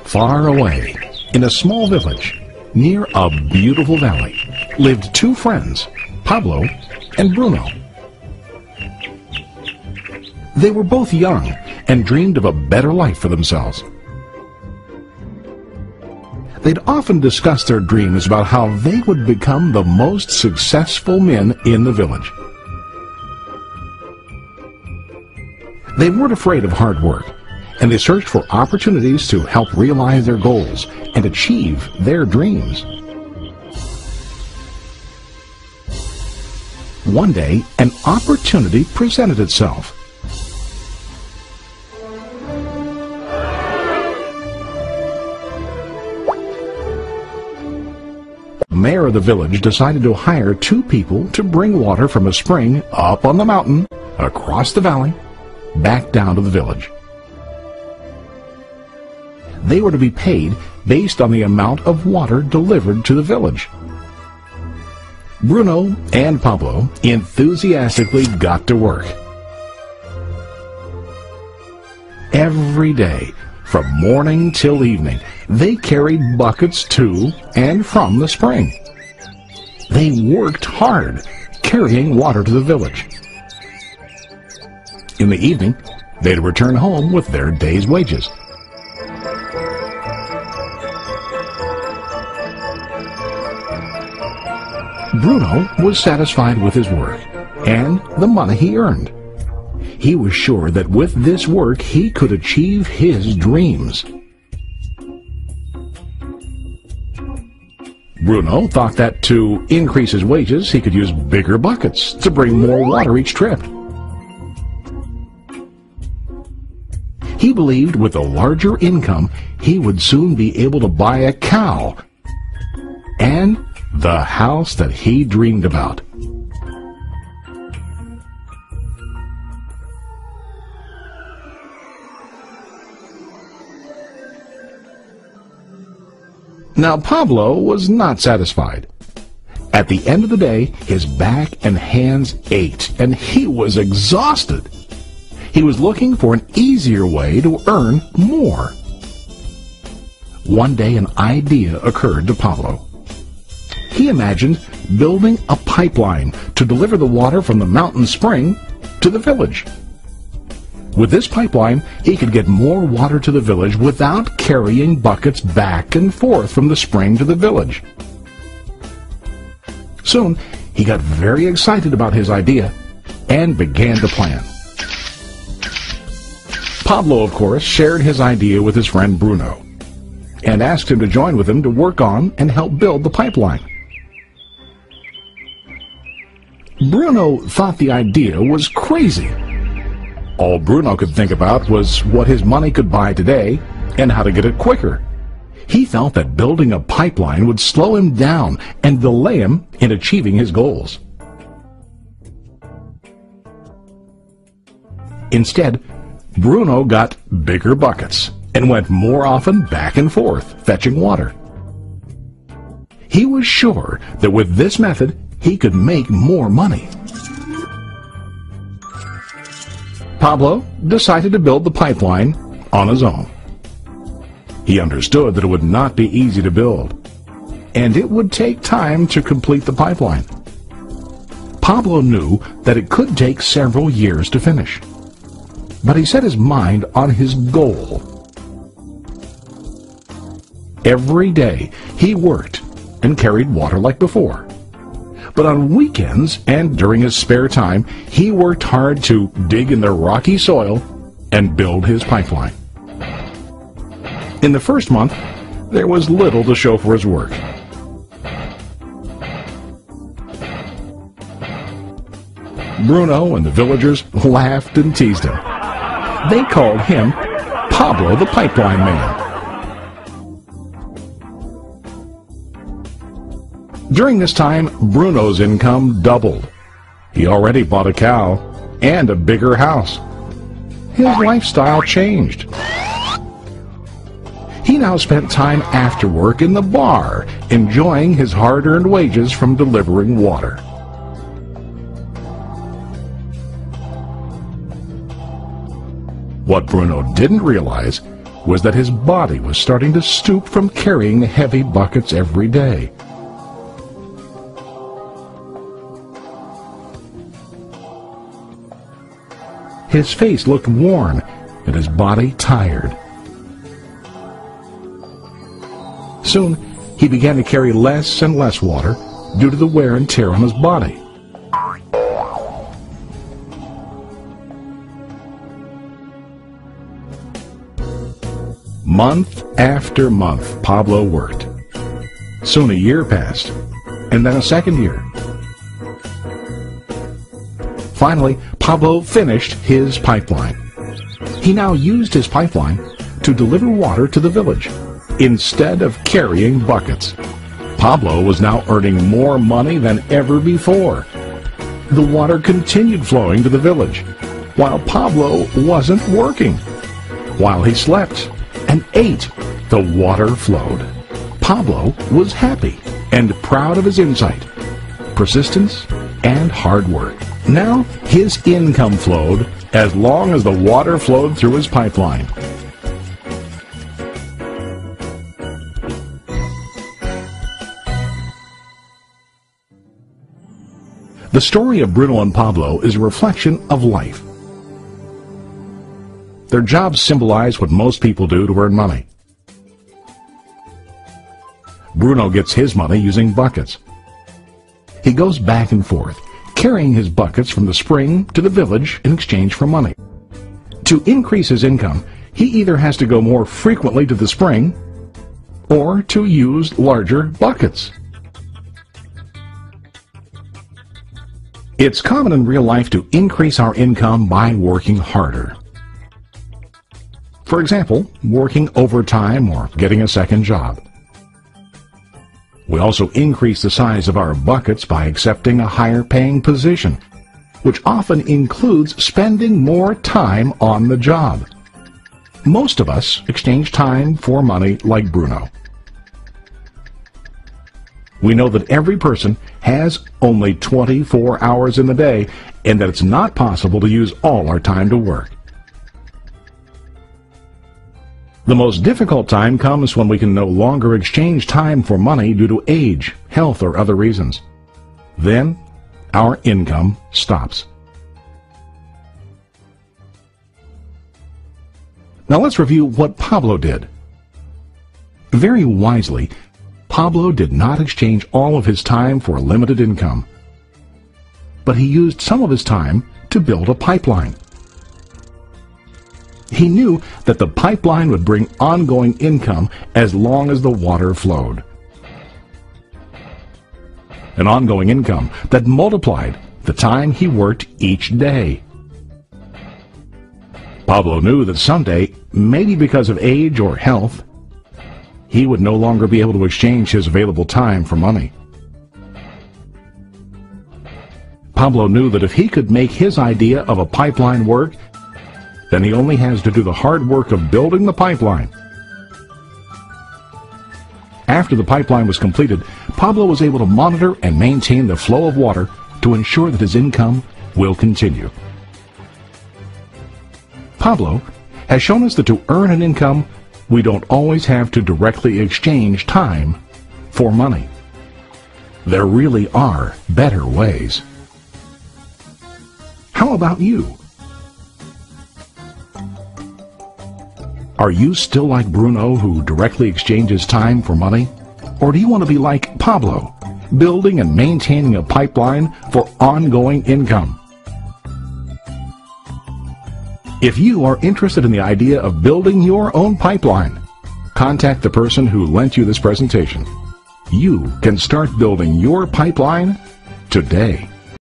Far away, in a small village, near a beautiful valley, lived two friends, Pablo and Bruno. They were both young and dreamed of a better life for themselves. They'd often discuss their dreams about how they would become the most successful men in the village. They weren't afraid of hard work, and they searched for opportunities to help realize their goals and achieve their dreams. One day, an opportunity presented itself. The mayor of the village decided to hire two people to bring water from a spring up on the mountain, across the valley, back down to the village. They were to be paid based on the amount of water delivered to the village. Bruno and Pablo enthusiastically got to work. Every day, from morning till evening, they carried buckets to and from the spring. They worked hard, carrying water to the village. In the evening, they'd return home with their day's wages. Bruno was satisfied with his work and the money he earned. He was sure that with this work he could achieve his dreams. Bruno thought that to increase his wages he could use bigger buckets to bring more water each trip. He believed with a larger income he would soon be able to buy a cow and the house that he dreamed about. Now Pablo was not satisfied. At the end of the day, his back and hands ached, and he was exhausted. He was looking for an easier way to earn more. One day an idea occurred to Pablo. He imagined building a pipeline to deliver the water from the mountain spring to the village. With this pipeline, he could get more water to the village without carrying buckets back and forth from the spring to the village. Soon, he got very excited about his idea and began to plan. Pablo, of course, shared his idea with his friend Bruno and asked him to join with him to work on and help build the pipeline. Bruno thought the idea was crazy. All Bruno could think about was what his money could buy today and how to get it quicker. He felt that building a pipeline would slow him down and delay him in achieving his goals. Instead, Bruno got bigger buckets and went more often back and forth, fetching water. He was sure that with this method, he could make more money. Pablo decided to build the pipeline on his own. He understood that it would not be easy to build, and it would take time to complete the pipeline. Pablo knew that it could take several years to finish, but he set his mind on his goal. Every day he worked and carried water like before. But on weekends and during his spare time, he worked hard to dig in the rocky soil and build his pipeline. In the first month, there was little to show for his work. Bruno and the villagers laughed and teased him. They called him Pablo the Pipeline Man. During this time, Bruno's income doubled. He already bought a cow and a bigger house. His lifestyle changed. He now spent time after work in the bar, enjoying his hard-earned wages from delivering water. What Bruno didn't realize was that his body was starting to stoop from carrying heavy buckets every day. His face looked worn and his body tired. Soon, he began to carry less and less water due to the wear and tear on his body. Month after month, Pablo worked. Soon a year passed, and then a second year. Finally, Pablo finished his pipeline. He now used his pipeline to deliver water to the village instead of carrying buckets. Pablo was now earning more money than ever before. The water continued flowing to the village, while Pablo wasn't working. While he slept and ate, the water flowed. Pablo was happy and proud of his insight, persistence, and hard work. Now his income flowed as long as the water flowed through his pipeline. The story of Bruno and Pablo is a reflection of life. Their jobs symbolize what most people do to earn money. Bruno gets his money using buckets. He goes back and forth, carrying his buckets from the spring to the village in exchange for money. To increase his income, he either has to go more frequently to the spring or to use larger buckets. It's common in real life to increase our income by working harder. For example, working overtime or getting a second job. We also increase the size of our buckets by accepting a higher paying position, which often includes spending more time on the job. Most of us exchange time for money like Bruno. We know that every person has only 24 hours in the day and that it's not possible to use all our time to work. The most difficult time comes when we can no longer exchange time for money due to age, health, or other reasons. Then, our income stops. Now let's review what Pablo did. Very wisely, Pablo did not exchange all of his time for limited income, but he used some of his time to build a pipeline. He knew that the pipeline would bring ongoing income as long as the water flowed. An ongoing income that multiplied the time he worked each day. Pablo knew that someday, maybe because of age or health, he would no longer be able to exchange his available time for money. Pablo knew that if he could make his idea of a pipeline work, then he only has to do the hard work of building the pipeline. After the pipeline was completed, Pablo was able to monitor and maintain the flow of water to ensure that his income will continue. Pablo has shown us that to earn an income, we don't always have to directly exchange time for money. There really are better ways. How about you? Are you still like Bruno, who directly exchanges time for money? Or do you want to be like Pablo, building and maintaining a pipeline for ongoing income? If you are interested in the idea of building your own pipeline, contact the person who lent you this presentation. You can start building your pipeline today.